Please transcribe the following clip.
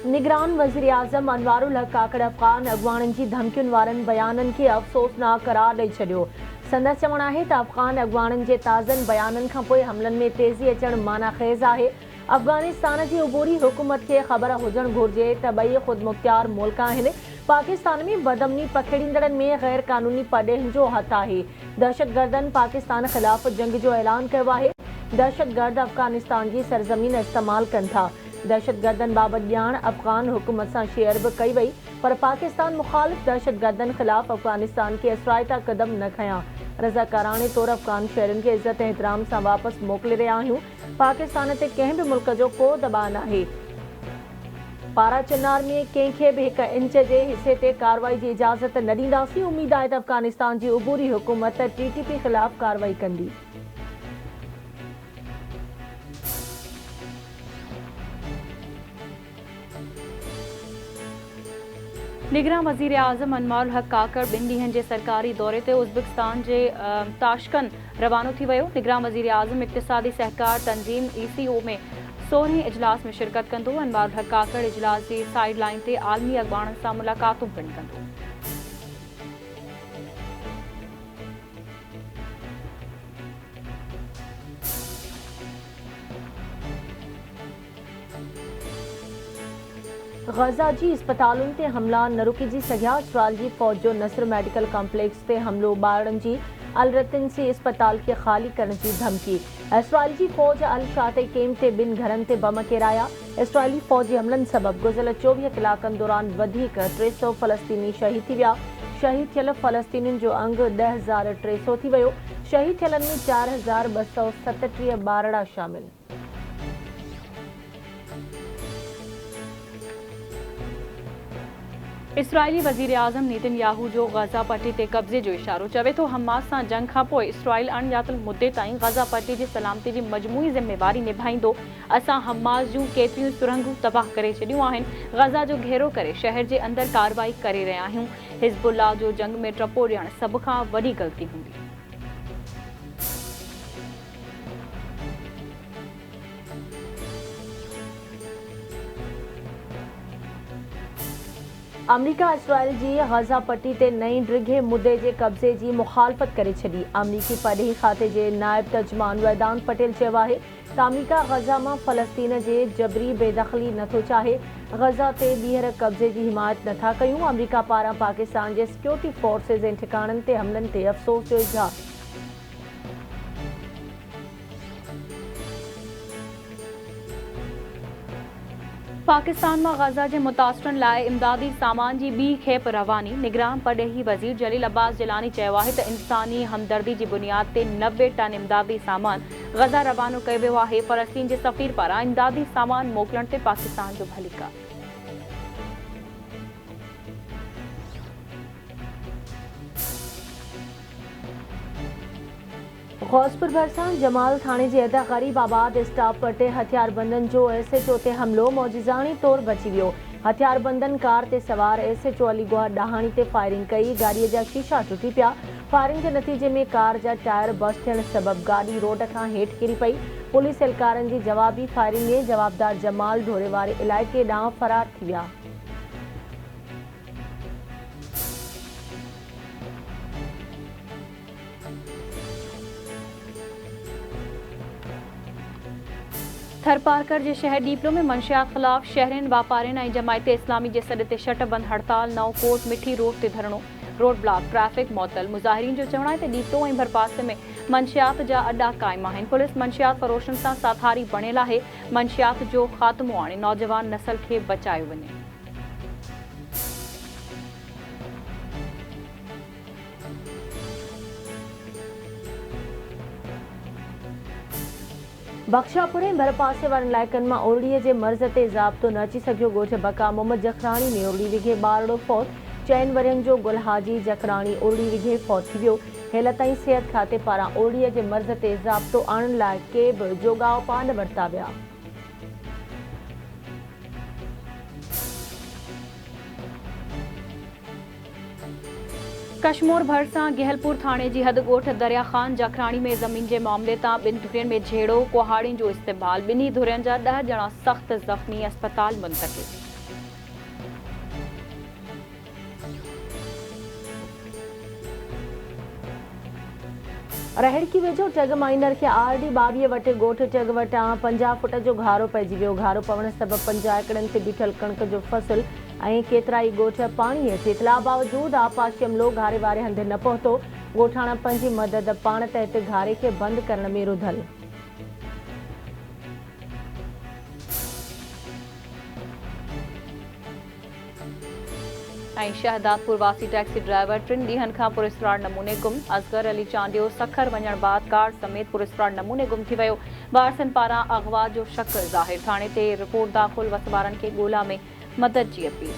निगरान वज़ीर आज़म अनवारुल हक़ काकड़ अफ़ग़ान अॻवाननि जी धमकियुनि वारनि बयाननि खे अफ़सोसनाक करार ॾेई छॾियो। संदसि चवणु आहे त अफ़ग़ान अॻवाननि जे ताज़नि बयाननि खां पोइ हमलनि में तेज़ी अचणु मानाख़ेज़ आहे। अफ़ग़ानिस्तान जी उबूरी हुकूमत खे ख़बर हुजणु घुरिजे त ॿई ख़ुदमुख्तियार मुल्क आहिनि। पाकिस्तान में बदअमनी पखेड़ींदड़नि में गैर क़ानूनी पडे॒नि जो हथु आहे। दहशतगर्दनि पाकिस्तान ख़िलाफ़ जंग जो ऐलान कयो आहे। दहशतगर्द अफ़ग़ानिस्तान जी सरज़मीन इस्तेमालु कनि था। दहशतगर्दनि बाबति ॼाण अफ़ग़ान हुकूमत सां शेयर बि कई वई, पर पाकिस्तान मुख़ालिफ़ दहशतगर्दनि ख़िलाफ़ अफ़ग़ानिस्तान के असराइता क़दम न खयां। रज़ाकाराणे तौरु अफ़ग़ान शहरियुनि खे इज़त ऐं एतिराम सां वापसि मोकिले रहिया आहियूं। पाकिस्तान ते कंहिं बि मुल्क जो को दबाउ नाहे। पारा चिनार में कंहिंखे बि 1 इंच जे हिसे ते कार्रवाई जी इजाज़त न ॾींदासीं। उमीद आहे त अफ़ग़ानिस्तान जी उबूरी हुकूमत TTP ख़िलाफ़ कार्रवाई कंदी। निगरान वज़ीर आज़म अनवारुल हक़ काकड़ 2 ॾींहनि जे सरकारी दौरे ते उज़्बेकिस्तान जे ताशकंद रवानो थी वियो। निगरान वज़ीर आज़म इक़्तिसादी सहकार तंज़ीम ECO में 16हें इजलास में शिरकत कंदो। अनवारुल हक़ काकड़ इजलास जी साइड लाइन ते आलमी अॻवाननि सां मुलाक़ातूं पिणु कंदो। गज़ा जी अस्पतालुनि ते हमला न रुकिजी सघिया। इसराइल जी फ़ौज जो नसर मेडिकल कॉम्प्लेक्स ते हमलो, ॿारनि जी अल-रतिनसी अस्पताल खे ख़ाली करण जी धमकी। इसराइल जी फ़ौज अल-शाती कैम्प ते 2 घरनि ते बम किराया। इसराइली फ़ौजी हमलनि सबबि गुज़िरियल 24 कलाकनि दौरान वधीक 300 फ़लस्तीनी शहीद थी विया। शहीद थियल फ़लस्तीनियुनि जो अंग 10,300 थी वियो। शहीद थियलनि में 4,237 ॿारड़ा शामिल। इसराइली वज़ीर आज़म नेतन्याहू जो गज़ा पट्टी ते कब्ज़े जो इशारो। चवे थो हमास सां जंग खां पोइ इसराइल अणॼातल मुदे ताईं गज़ा पट्टी जी सलामती जी मजमूई ज़िम्मेवारी निभाईंदो। असां हमास जूं केतिरियूं सुरंगूं तबाह करे छॾियूं आहिनि। गज़ा जो घेरो करे शहर जे अंदरि कार्रवाई करे रहिया आहियूं। हिज़्बुल्लाह जो जंग में टपो ॾियणु सभ खां वॾी ग़लती हूंदी। अमरीका इसराइल जी गज़ा पट्टी ते नईं डिघे मुदे जे कब्ज़े जी मुख़ालफ़त करे छॾी। अमरीकी परॾेही खाते जे नायब तर्जुमान वेदांत पटेल चयो आहे त अमरीका गज़ा मां फ़लस्तीन जे जबरी बेदख़ली नथो चाहे। गज़ा ते ॿीहर कब्ज़े जी हिमायत नथा कयूं। अमरीका पारां पाकिस्तान जे सिक्योरिटी फोर्सेस ऐं ठिकाणनि ते हमलनि ते अफ़सोस जो इज़हार। पाकिस्तान में गज़ा के मुतासिरनि लाइ इमदादी सामान की ॿी खेप रवानी। निगरान परॾेही वज़ीर जलील अब्बास जिलानी चयो आहे त इंसानी हमदर्दी की बुनियाद ते 90 टन इमदादी सामान गज़ा रवानो कयो वियो आहे। फ़लस्तीन के सफ़ीर पारां इमदादी सामान मोकिलण ते पाकिस्तान जो भलीकार। गौसपुर भरिसां जमाल थाणे जे अदा ग़रीब आबाद स्टाफ ते हथियारबंदनि जो SHO ते हमलो मौजिज़ानी तौरु बची वियो। हथियारबंदनि कार ते सवार SHO अली गुहा ॾाहाणी ते फायरिंग कई। गाड़ीअ जा शीशा टुटी पिया। फायरिंग जे नतीजे में कार जा टायर बस्ट थियण सबबि गाॾी रोड खां हेठि किरी पई। पुलिस एहलकारनि जी जवाबी फायरिंग में जवाबदार जमाल ढोरे वारे इलाइक़े ॾांहुं फ़रार थी विया। थरपारकर के शहर डीपलो में मंशियात ख़िलाफ़ शहरनि वापारियुनि ऐं जमायत इस्लामी के सॾ ते शटबंद हड़ताल। नओं कोट मिठी रोड ते धरणो, रोड ब्लॉक, ट्रैफिक मुअतल। मुज़ाहिरीन जो चवणु आहे त डीपलो ऐं भरपासे में मंशियात जा अड्डा क़ाइम आहिनि। पुलिस मंशियात फ़रोशनि सां साथारी बणियल आहे। मंशियात जो ख़ात्मो आणे नौजवान नस्ल खे बचायो वञे। बख्शापुर ऐं भरपासे वारनि इलाइक़नि मां ओरड़ीअ जे मर्ज़ ते ज़ाब्तो न अची सघियो। ॻोठ बका मोहम्मद जखराणी में ओरड़ी विघे ॿारड़ो फौत। 4 वरियनि जो गुलहाजी जखराणी ओरड़ी विघे फौत थी वियो। हेल ताईं सिहत खाते पारां ओरड़ीअ जे मर्ज़ ते ज़ाब्तो आणण लाइ के बि जोॻाओ पा न वरिता विया। कश्मोर भरिसां गिहलपुर थाणे जी हद ॻोठ दरिया ख़ान जखराणी में ज़मीन के मामले तां 2 धुरियुनि में झेड़ो, कुहाड़ियुनि जो इस्तेमालु। 2 धुरियुनि जा 10 ॼणा सख़्त ज़ख़्मी, अस्पताल मुंतक़िल। रहड़ की वेझो टग माइनर खे आरडी 22 वटि ॻोठ टग वटां 50 फुट जो घारो पइजी वियो। घारो पवण सबबि 5 एकड़नि ते बीठल कणिक जो फसल ऐं केतिराई ॻोठ पाणी हेठि। इतला बावजूद आपाशी अमलो घारे वारे हंधि न पहुतो। ॻोठाणा पंहिंजी मदद पाण तहत घारे खे बंदि करण में रुधल। शहदादपुर वासी टैक्सी ड्राइवर 3 ॾींहनि खां पुलिसवार नमूने गुम। असगर अली चांडियो सखर वञण बाद कार समेत पुलिसवार नमूने गुम थी वियो। वारसनि पारां अगवा जो शक ज़ाहिर। थाणे ते रिपोर्ट दाख़िल। वसवारनि खे ॻोल्हा में मदद जी अपील।